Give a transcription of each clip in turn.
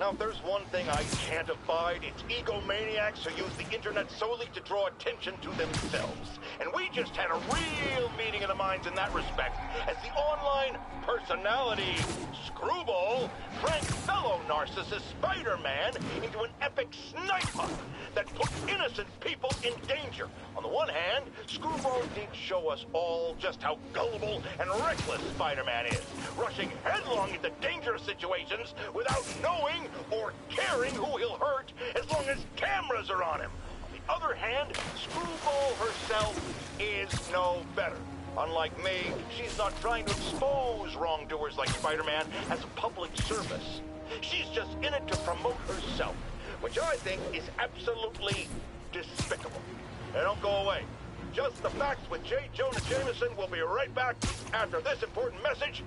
Now, if there's one thing I can't abide, it's egomaniacs who use the internet solely to draw attention to themselves. And we just had a real meeting of the minds in that respect, as the online personality Screwball pranked fellow narcissist Spider-Man into an epic sniper that put innocent people in danger. On the one hand, Screwball did show us all just how gullible and reckless Spider-Man is, rushing headlong into dangerous situations without knowing or caring who he'll hurt as long as cameras are on him. On the other hand, Screwball herself is no better. Unlike me, she's not trying to expose wrongdoers like Spider-Man as a public service. She's just in it to promote herself, which I think is absolutely despicable. Now don't go away. Just the Facts with J. Jonah Jameson will be right back after this important message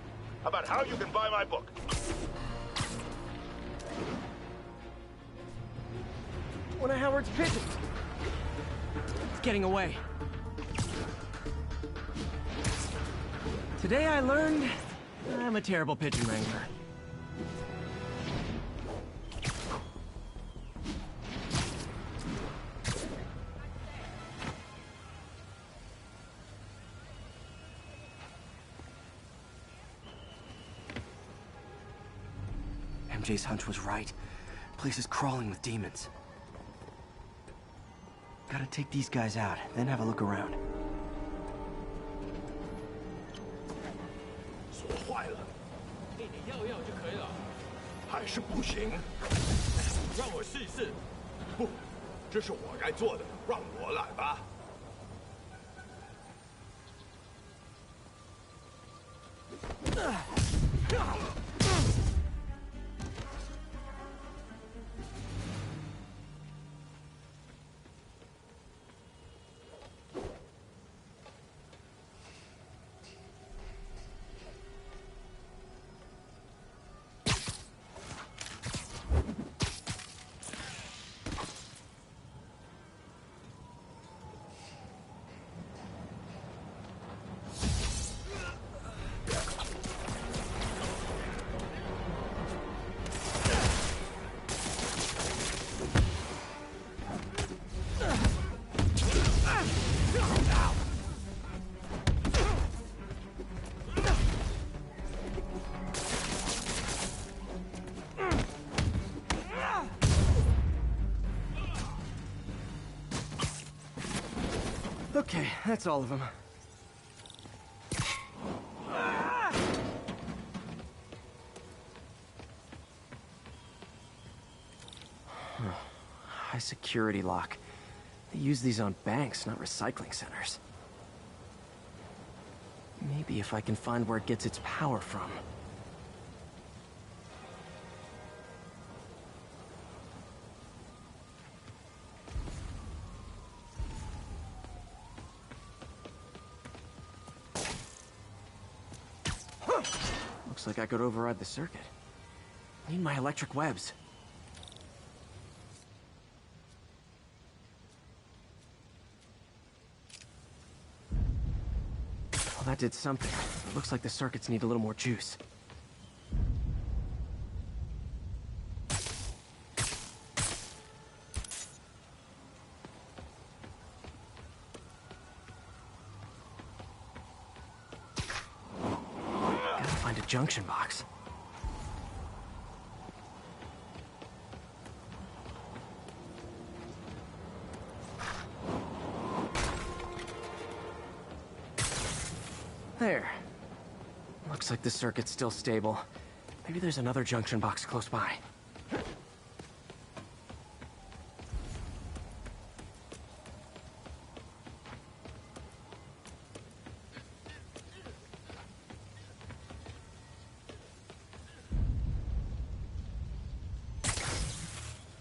about how you can buy my book. One of Howard's pigeons. It's getting away. Today I learned I'm a terrible pigeon wrangler. MJ's hunch was right. The place is crawling with demons. Gotta take these guys out, then have a look around. 锁坏了，你要就可以了，还是不行？让我试一试。不，这是我该做的，让我来吧。Okay, that's all of them. High security lock. They use these on banks, not recycling centers. Maybe if I can find where it gets its power from. Looks like I could override the circuit. Need my electric webs. Well, that did something. It looks like the circuits need a little more juice. Junction box. There. Looks like the circuit's still stable. Maybe there's another junction box close by.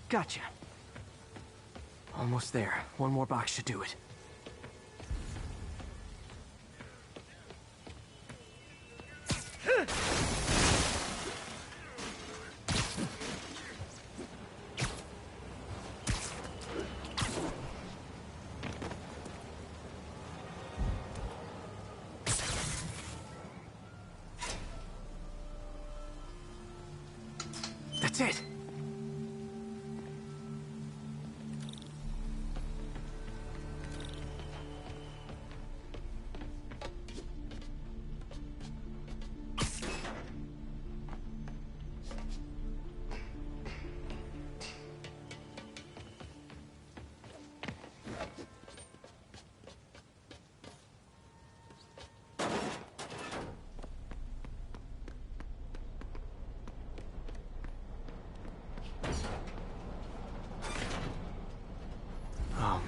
Gotcha. Almost there. One more box should do it. That's it.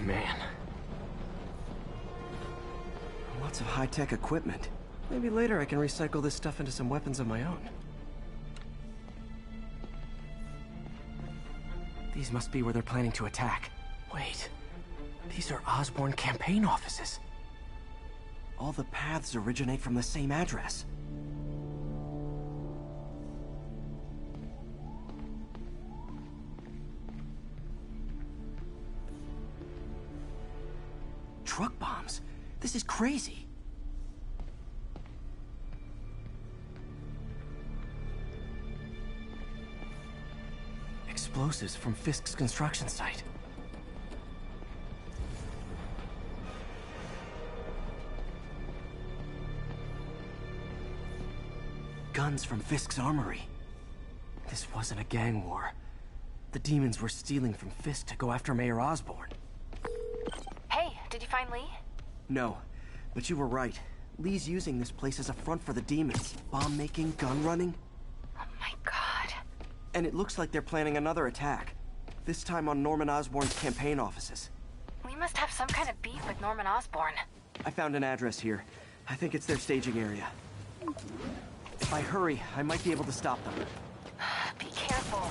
man. Lots of high-tech equipment. Maybe later I can recycle this stuff into some weapons of my own. These must be where they're planning to attack. Wait, these are Osborn campaign offices. All the paths originate from the same address. Truck bombs? This is crazy. Explosives from Fisk's construction site. Guns from Fisk's armory. This wasn't a gang war. The demons were stealing from Fisk to go after Mayor Osborn. Hey, did you find Lee? No, but you were right. Lee's using this place as a front for the demons. Bomb-making, gun-running. Oh my god. And it looks like they're planning another attack. This time on Norman Osborn's campaign offices. Lee must have some kind of beef with Norman Osborn. I found an address here. I think it's their staging area. If I hurry, I might be able to stop them. Be careful.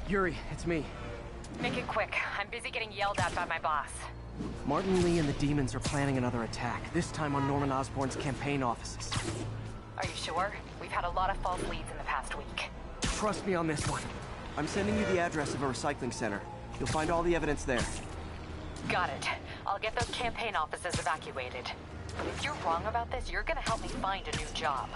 Yuri, it's me. Make it quick. I'm busy getting yelled at by my boss. Martin Lee and the demons are planning another attack, this time on Norman Osborn's campaign offices. Are you sure? We've had a lot of false leads in the past week. Trust me on this one. I'm sending you the address of a recycling center. You'll find all the evidence there. Got it. I'll get those campaign offices evacuated. But if you're wrong about this, you're gonna help me find a new job.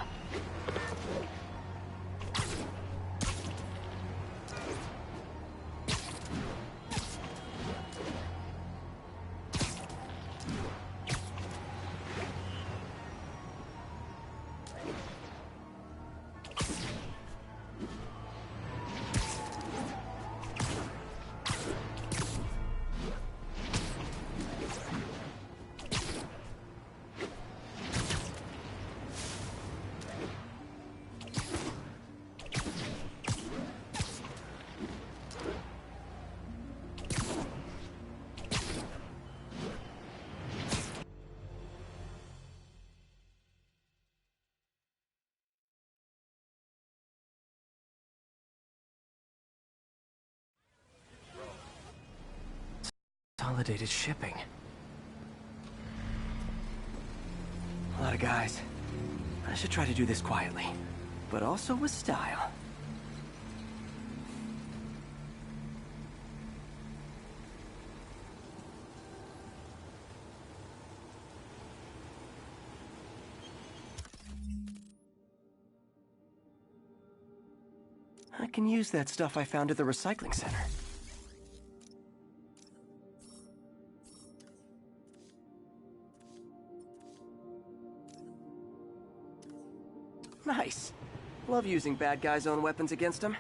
Consolidated shipping. A lot of guys. I should try to do this quietly, but also with style. I can use that stuff I found at the recycling center. Nice. Love using bad guys' own weapons against them.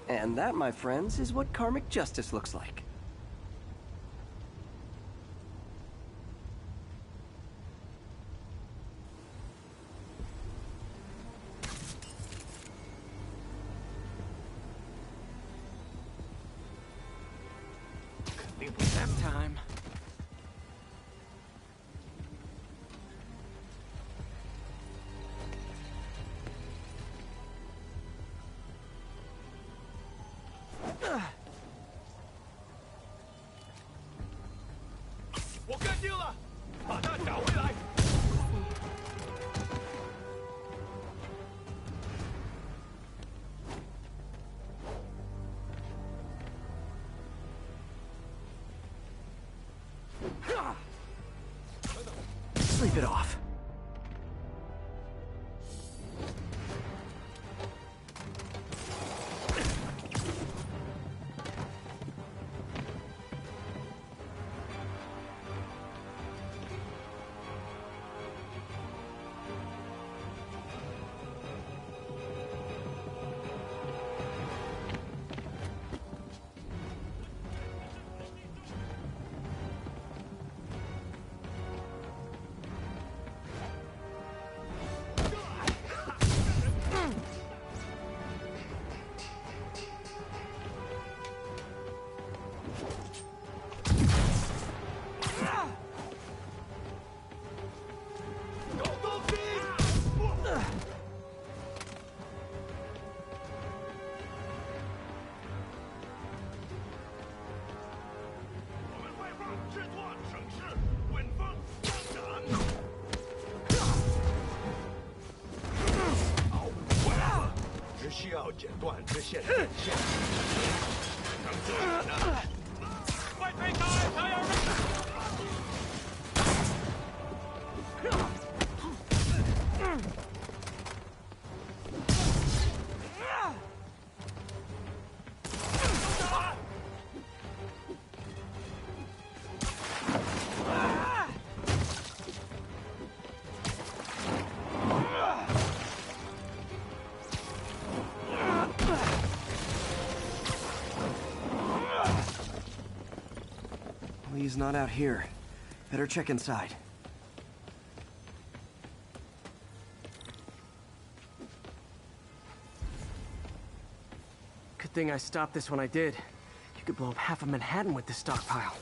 And that, my friends, is what karmic justice looks like. Nap time. Sleep it off. 要剪断这线电线。等这里呢。快推开，还有人！He's not out here. Better check inside. Good thing I stopped this when I did. You could blow up half of Manhattan with this stockpile.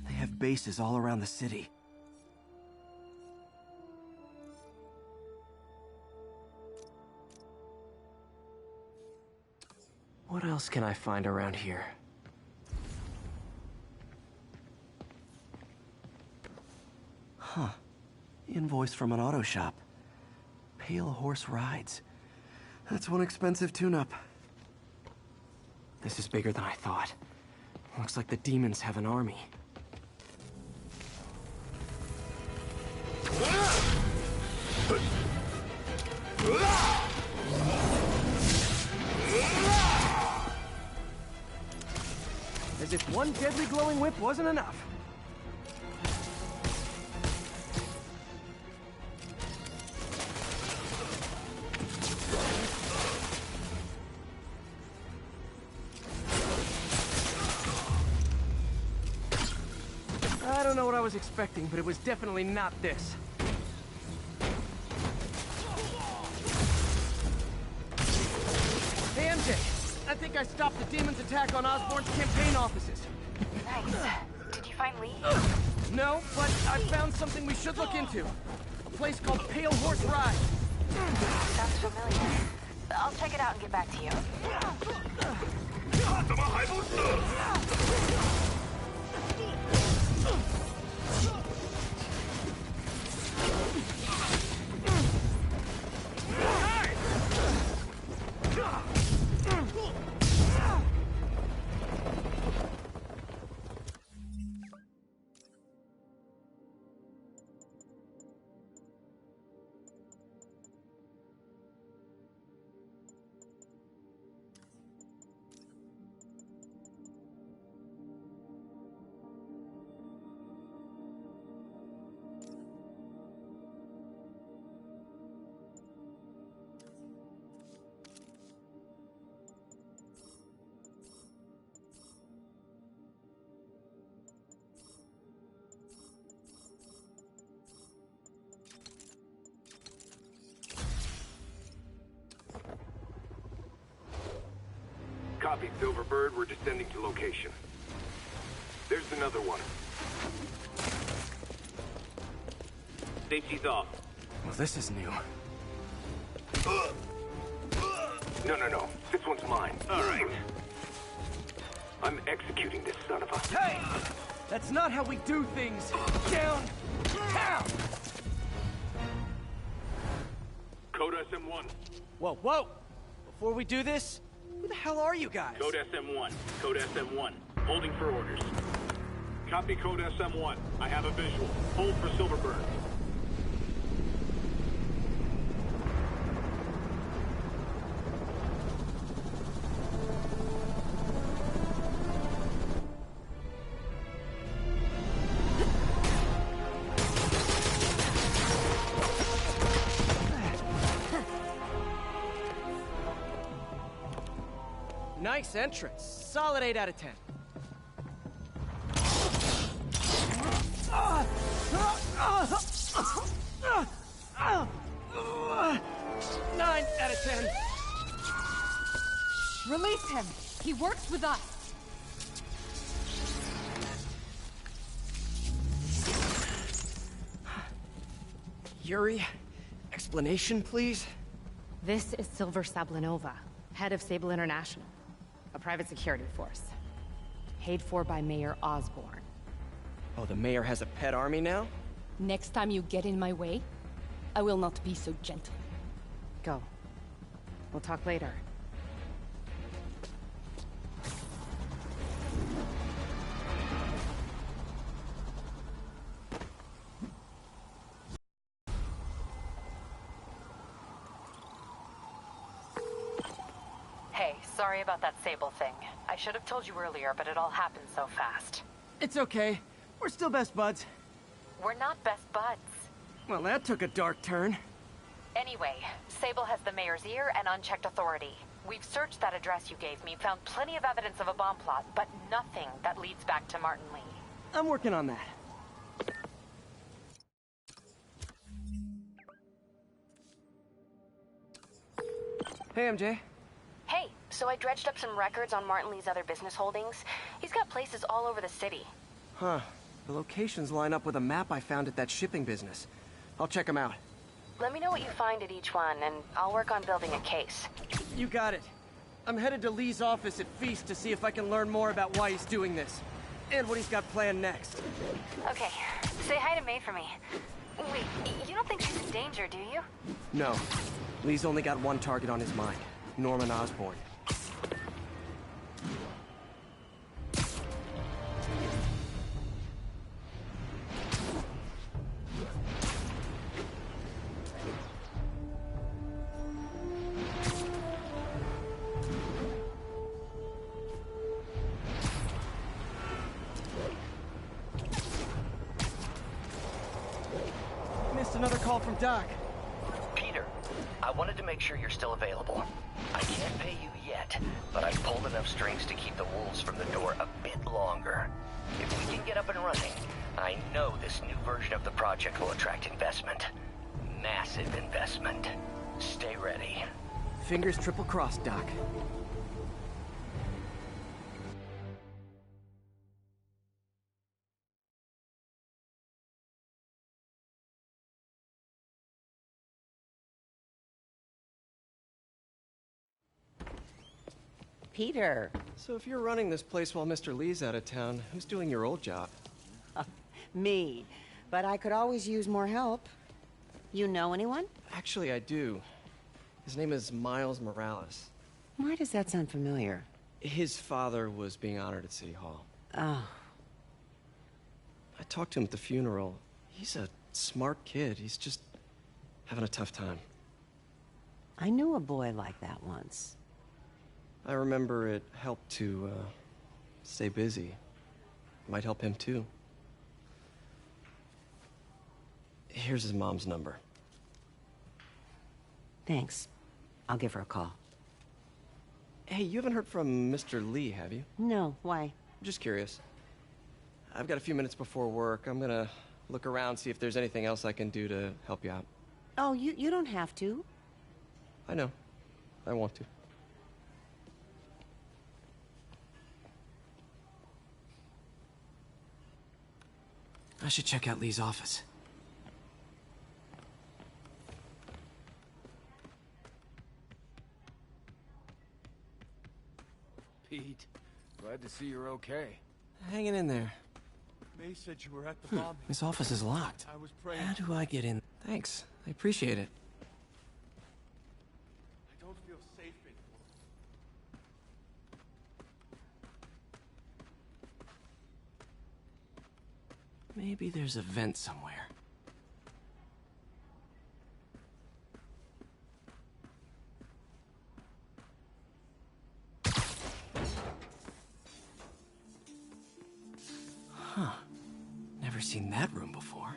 They have bases all around the city. What else can I find around here? Huh. Invoice from an auto shop. Pale Horse Rides. That's one expensive tune-up. This is bigger than I thought. Looks like the demons have an army. As if one deadly glowing whip wasn't enough. I don't know what I was expecting, but it was definitely not this. Hey, MJ. I think I stopped the demon's attack on Osborn's campaign offices. Nice. Did you find Lee? No, but I found something we should look into. A place called Pale Horse Ride. Sounds familiar. I'll check it out and get back to you. 他怎么还不死？ Copy, Silverbird. We're descending to location. There's another one. Safety's off. Well, this is new. No. This one's mine. All right. I'm executing this son of a... Hey! That's not how we do things! Downtown! Code SM1. Whoa, whoa! Before we do this, who the hell are you guys? Code SM1. Code SM1. Holding for orders. Copy Code SM1. I have a visual. Hold for Silverbird. Nice entrance. Solid 8 out of 10. 9 out of 10. Release him. He works with us. Yuri, explanation, please? This is Silver CLOUDNOVA, head of Sable International, a private security force. Paid for by Mayor Osborn. Oh, the mayor has a pet army now? Next time you get in my way, I will not be so gentle. Go. We'll talk later. Hey, sorry about that Sable thing. I should have told you earlier, but it all happened so fast. It's okay. We're still best buds. We're not best buds. Well, that took a dark turn. Anyway, Sable has the mayor's ear and unchecked authority. We've searched that address you gave me, found plenty of evidence of a bomb plot, but nothing that leads back to Martin Lee. I'm working on that. Hey, MJ. Hey, so I dredged up some records on Martin Lee's other business holdings. He's got places all over the city. Huh. The locations line up with a map I found at that shipping business. I'll check them out. Let me know what you find at each one, and I'll work on building a case. You got it. I'm headed to Lee's office at Feast to see if I can learn more about why he's doing this. And what he's got planned next. Okay, say hi to May for me. Wait, you don't think she's in danger, do you? No. Lee's only got one target on his mind. Norman Osborn. Missed another call from Doc. Peter, I wanted to make sure you're still available. I can't pay you yet, but I've pulled enough strings to keep the wolves from the door a bit longer. If we can get up and running, I know this new version of the project will attract investment. Massive investment. Stay ready. Fingers triple crossed, Doc. Peter. So if you're running this place while Mr. Lee's out of town, who's doing your old job? Me. But I could always use more help. You know anyone? Actually, I do. His name is Miles Morales. Why does that sound familiar? His father was being honored at City Hall. Oh. I talked to him at the funeral. He's a smart kid. He's just having a tough time. I knew a boy like that once. I remember it helped to, stay busy. Might help him, too. Here's his mom's number. Thanks. I'll give her a call. Hey, you haven't heard from Mr. Lee, have you? No, why? Just curious. I've got a few minutes before work. I'm gonna look around, see if there's anything else I can do to help you out. Oh, you don't have to. I know. I want to. I should check out Lee's office. Pete, glad to see you're okay. Hanging in there. May said you were at the bombing. His office is locked. I was praying. How do I get in? Thanks. I appreciate it. I don't feel safe anymore. Maybe there's a vent somewhere. Huh. Never seen that room before.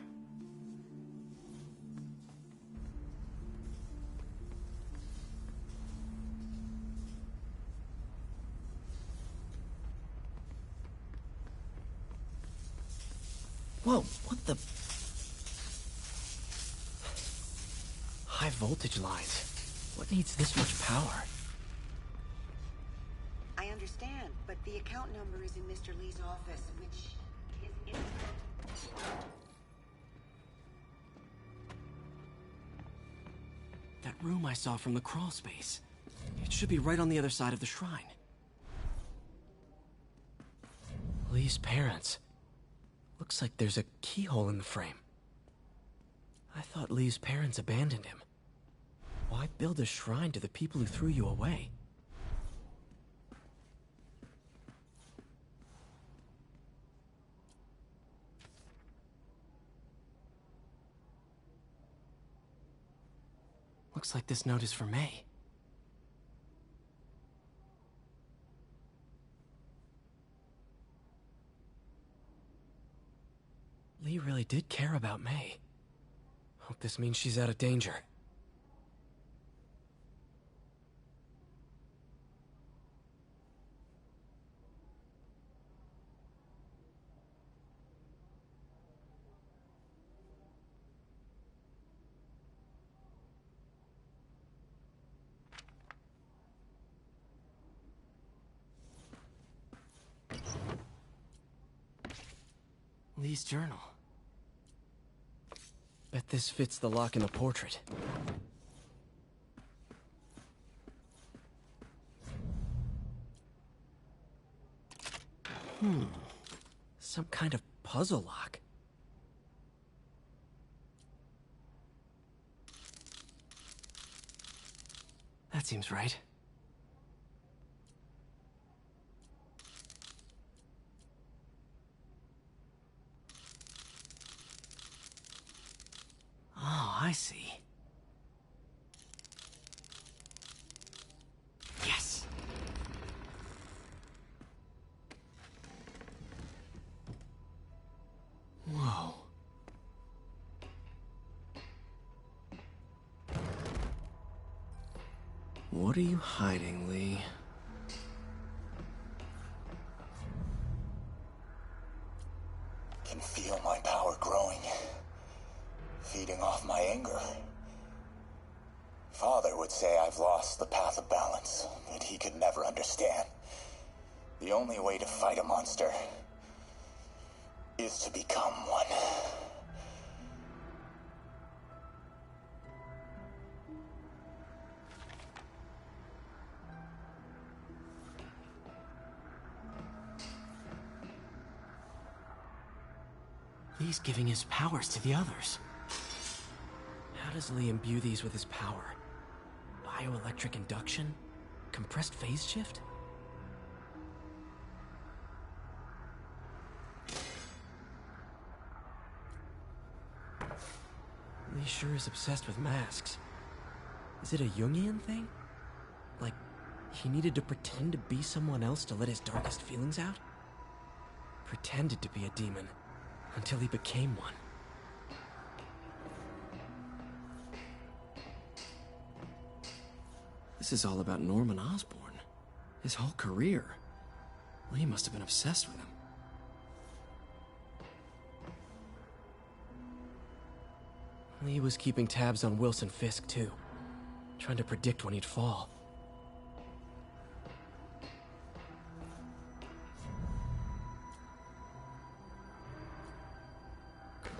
Whoa, what the? High voltage lines. What needs this much power? I understand, but the account number is in Mr. Lee's office, which is in... That room I saw from the crawl space. It should be right on the other side of the shrine. Lee's parents. Looks like there's a keyhole in the frame. I thought Lee's parents abandoned him. Why build a shrine to the people who threw you away? Looks like this note is for May. Lee really did care about May. Hope this means she's out of danger. Lee's journal. Bet this fits the lock in the portrait. Some kind of puzzle lock. That seems right. Oh, I see. Yes! Whoa. What are you hiding, Lee? Can feel my power growing. Feeding off my anger. Father would say I've lost the path of balance, that he could never understand. The only way to fight a monster is to become one. Lee's giving his powers to the others. How does Lee imbue these with his power? Bioelectric induction? Compressed phase shift? Lee sure is obsessed with masks. Is it a Jungian thing? Like, he needed to pretend to be someone else to let his darkest feelings out? Pretended to be a demon, until he became one. This is all about Norman Osborn. His whole career. Lee must have been obsessed with him. Lee was keeping tabs on Wilson Fisk, too. Trying to predict when he'd fall.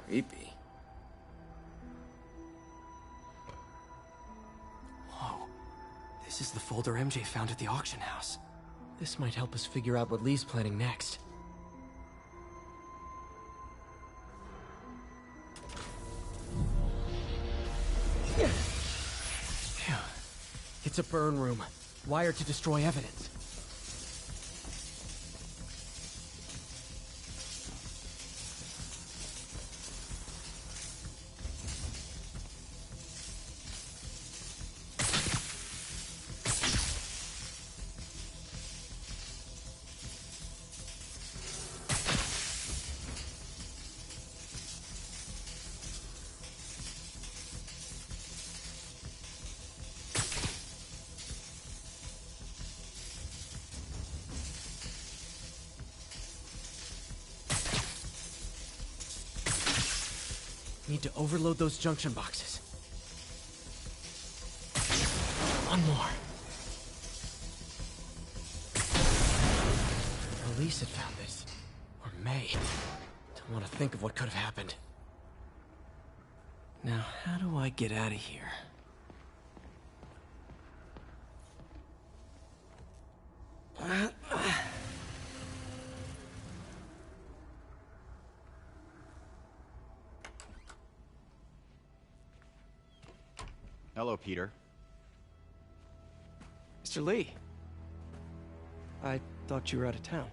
Creepy. Whoa. This is the folder MJ found at the auction house. This might help us figure out what Lee's planning next. Phew. It's a burn room, wired to destroy evidence. Need to overload those junction boxes. One more. Police had found this. Or May. Don't want to think of what could have happened. Now, how do I get out of here? Hello, Peter. Mr. Lee. I thought you were out of town.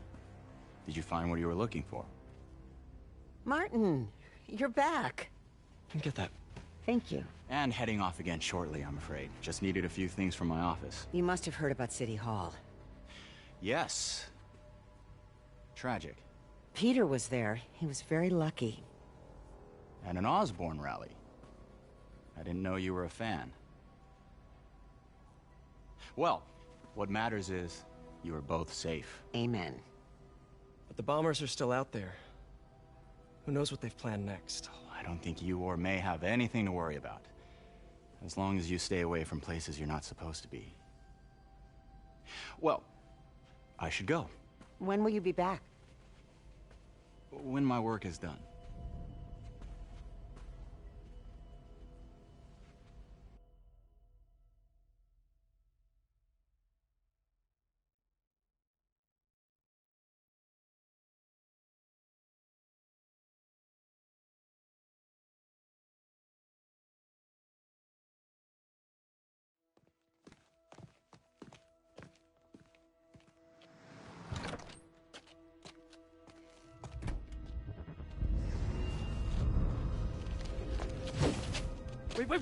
Did you find what you were looking for? Martin, you're back. Get that. Thank you. And heading off again shortly, I'm afraid. Just needed a few things from my office. You must have heard about City Hall. Yes. Tragic. Peter was there. He was very lucky. And an Osborn rally. I didn't know you were a fan. Well, what matters is you are both safe. Amen. But the bombers are still out there. Who knows what they've planned next? I don't think you or May have anything to worry about. As long as you stay away from places you're not supposed to be. Well, I should go. When will you be back? When my work is done.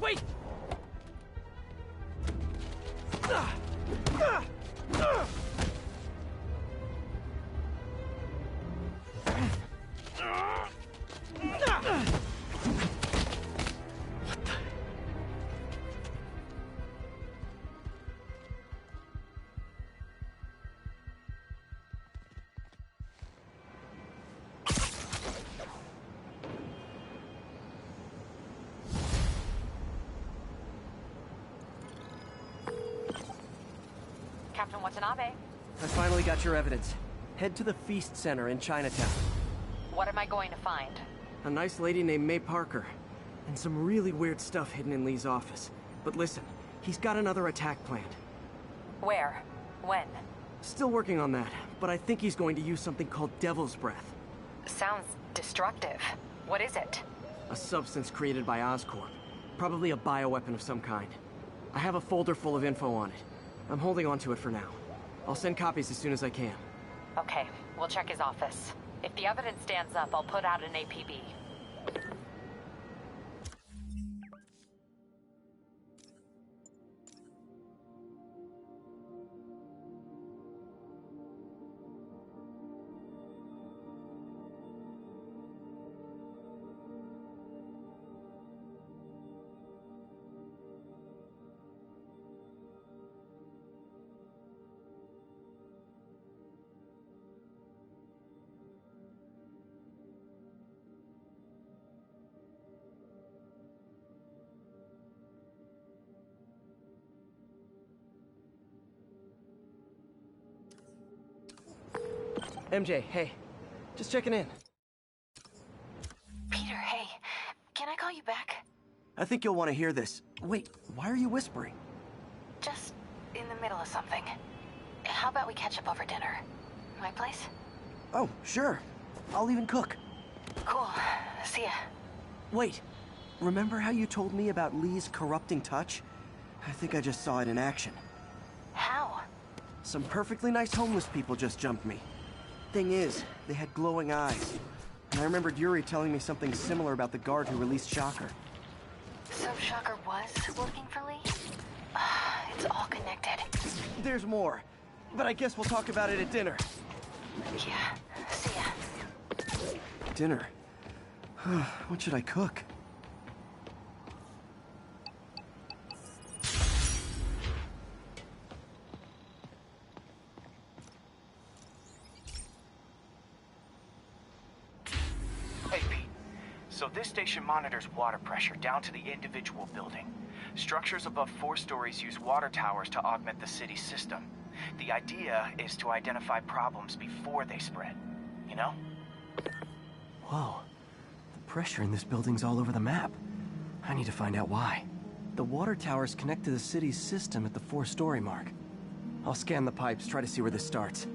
Wait! Captain Watanabe. I finally got your evidence. Head to the Feast Center in Chinatown. What am I going to find? A nice lady named May Parker. And some really weird stuff hidden in Lee's office. But listen, he's got another attack planned. Where? When? Still working on that, but I think he's going to use something called Devil's Breath. Sounds destructive. What is it? A substance created by Oscorp. Probably a bioweapon of some kind. I have a folder full of info on it. I'm holding on to it for now. I'll send copies as soon as I can. Okay, we'll check his office. If the evidence stands up, I'll put out an APB. MJ, hey. Just checking in. Peter, hey. Can I call you back? I think you'll want to hear this. Wait, why are you whispering? Just in the middle of something. How about we catch up over dinner? My place? Oh, sure. I'll even cook. Cool. See ya. Wait. Remember how you told me about Lee's corrupting touch? I think I just saw it in action. How? Some perfectly nice homeless people just jumped me. Thing is, they had glowing eyes. And I remembered Yuri telling me something similar about the guard who released Shocker. So Shocker was working for Lee? It's all connected. There's more. But I guess we'll talk about it at dinner. Yeah. See ya. Dinner? What should I cook? So this station monitors water pressure down to the individual building. Structures above 4 stories use water towers to augment the city's system. The idea is to identify problems before they spread, you know? Whoa. The pressure in this building's all over the map. I need to find out why. The water towers connect to the city's system at the 4-story mark. I'll scan the pipes, try to see where this starts.